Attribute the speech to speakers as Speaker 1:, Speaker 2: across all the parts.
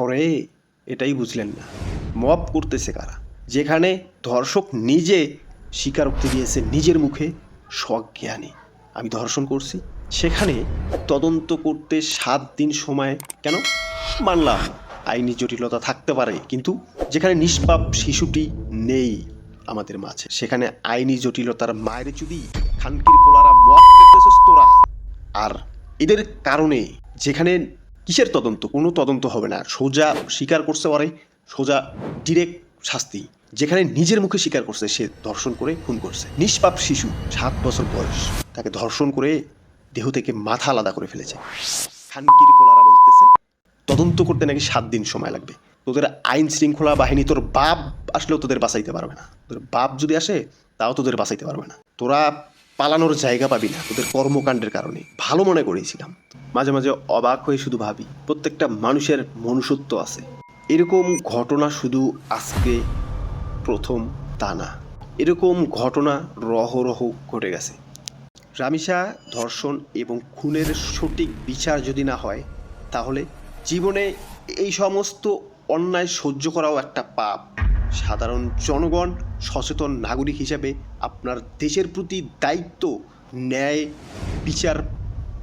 Speaker 1: তারপরে এটাই বুঝলেন না মব করতেছে কারা, যেখানে ধর্ষক নিজে স্বীকারোক্তি দিয়েছে নিজের মুখে সজ্ঞানে আমি ধর্ষণ করছি, সেখানে তদন্ত করতে 7 দিন সময় কেন? মানলাম আইনি জটিলতা থাকতে পারে, কিন্তু যেখানে নিষ্পাপ শিশুটি নেই আমাদের মাঝে, সেখানে আইনি জটিলতার মায়ের যদি খানকির পোলারা মব করতেছিস তোরা। আর এদের কারণে যেখানে কিসের তদন্ত, কোনো তদন্ত হবে না, সোজা স্বীকার করছে ওরে, সোজা ডিরেক্ট শাস্তি। যেখানে নিজের মুখে স্বীকার করছে সে ধর্ষণ করে খুন করছে, নিষ্পাপ শিশু 7 বছর বয়স, তাকে ধর্ষণ করে দেহ থেকে মাথা আলাদা করে ফেলেছে। খানকির পোলারা বলতেছে তদন্ত করতে নাকি 7 দিন সময় লাগবে। তোদের আইন শৃঙ্খলা বাহিনী, তোর বাপ আসলেও তোদের বাঁচাইতে পারবে না, তোদের বাপ যদি আসে তাও তোদের বাঁচাইতে পারবে না। তোরা পালানোর জায়গা পাবি না তোদের কর্মকাণ্ডের কারণে। ভালো মনে করেছিলাম, মাঝে মাঝে অবাক হয়ে শুধু ভাবি প্রত্যেকটা মানুষের মনুষ্যত্ব আছে। এরকম ঘটনা শুধু আজকে প্রথম তা না, এরকম ঘটনা রহরহ ঘটে গেছে। রামিসা ধর্ষণ এবং খুনের সঠিক বিচার যদি না হয়, তাহলে জীবনে এই সমস্ত অন্যায় সহ্য করাও একটা পাপ। সাধারণ জনগণ, সচেতন নাগরিক হিসেবে আপনার দেশের প্রতি দায়িত্ব ন্যায় বিচার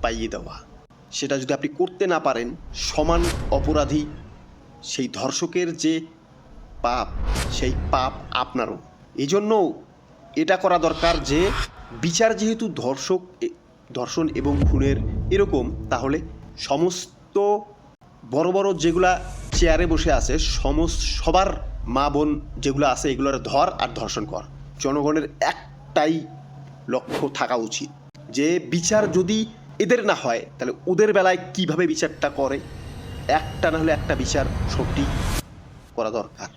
Speaker 1: পাইয়ে দেওয়া। সেটা যদি আপনি করতে না পারেন, সমান অপরাধী সেই ধর্ষকের যে পাপ, সেই পাপ আপনারও। এই জন্য এটা করা দরকার যে বিচার যেহেতু ধর্ষণ এবং খুনের এরকম, তাহলে সমস্ত বড় বড় যেগুলা চেয়ারে বসে আছে সবার মা বোন যেগুলো আছে এগুলোর ধর আর ধর্ষণ কর। জনগণের একটাই লক্ষ্য থাকা উচিত যে বিচার যদি এদের না হয় তাহলে ওদের বেলায় কিভাবে বিচারটা করে, একটা না হলে একটা বিচার সঠিক করা দরকার।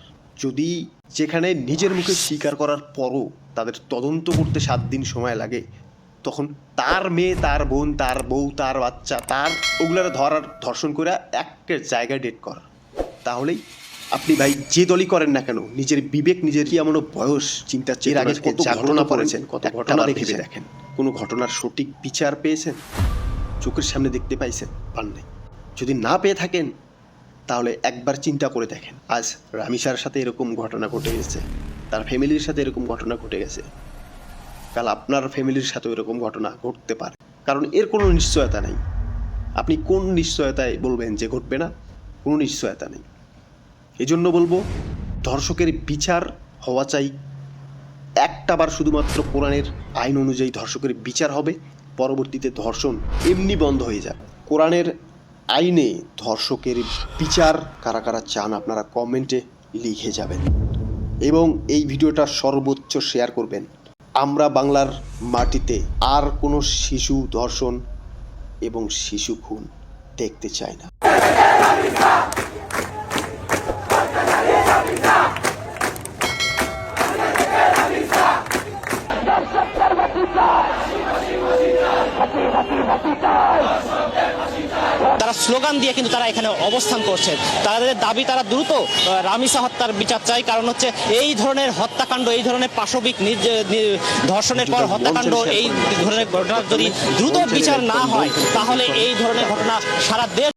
Speaker 1: যদি যেখানে নিজের মুখে স্বীকার করার পরও তাদের তদন্ত করতে 7 দিন সময় লাগে, তখন তার মেয়ে, তার বোন, তার বউ, তার বাচ্চা, তার ওগুলার ধরার ধর্ষণ করে একটা জায়গায় ডেট কর। তাহলেই আপনি ভাই যে দলই করেন না কেন, নিজের বিবেক, নিজের কি এমন বয়স, চিন্তা এর আগে কত ঘটনা পড়েছেন, কত ঘটনা ভেবে দেখেন, কোনো ঘটনার সঠিক বিচার পেয়েছেন? চোখের সামনে দেখতে পাইছেন? পান নাই। যদি না পেয়ে থাকেন তাহলে একবার চিন্তা করে দেখেন। আজ রামিসার সাথে এরকম ঘটনা ঘটে গেছে, তার ফ্যামিলির সাথে এরকম ঘটনা ঘটে গেছে, কাল আপনার ফ্যামিলির সাথেও এরকম ঘটনা ঘটতে পারে, কারণ এর কোনো নিশ্চয়তা নেই। আপনি কোন নিশ্চয়তায় বলবেন যে ঘটবে না? কোনো নিশ্চয়তা নেই। এজন্য বলবো ধর্ষকের বিচার হওয়া চাই। একটাবার শুধুমাত্র কোরআনের আইন অনুযায়ী ধর্ষকের বিচার হবে, পরবর্তীতে ধর্ষণ এমনি বন্ধ হয়ে যাবে। কোরআনের আইনে ধর্ষকের বিচার কারা কারা চান আপনারা কমেন্টে লিখে যাবেন এবং এই ভিডিওটা সর্বোচ্চ শেয়ার করবেন। আমরা বাংলার মাটিতে আর কোনো শিশু ধর্ষণ এবং শিশু খুন দেখতে চাই না।
Speaker 2: তারা স্লোগান দিয়ে কিন্তু তারা এখানে অবস্থান করছে। তাদের দাবি তারা দ্রুত রামিসা হত্যার বিচার চাই, কারণ হচ্ছে এই ধরনের হত্যাকাণ্ড, এই ধরনের পাশবিক ধর্ষণের পর হত্যাকাণ্ড, এই ধরনের ঘটনা যদি দ্রুত বিচার না হয় তাহলে এই ধরনের ঘটনা সারা দেশ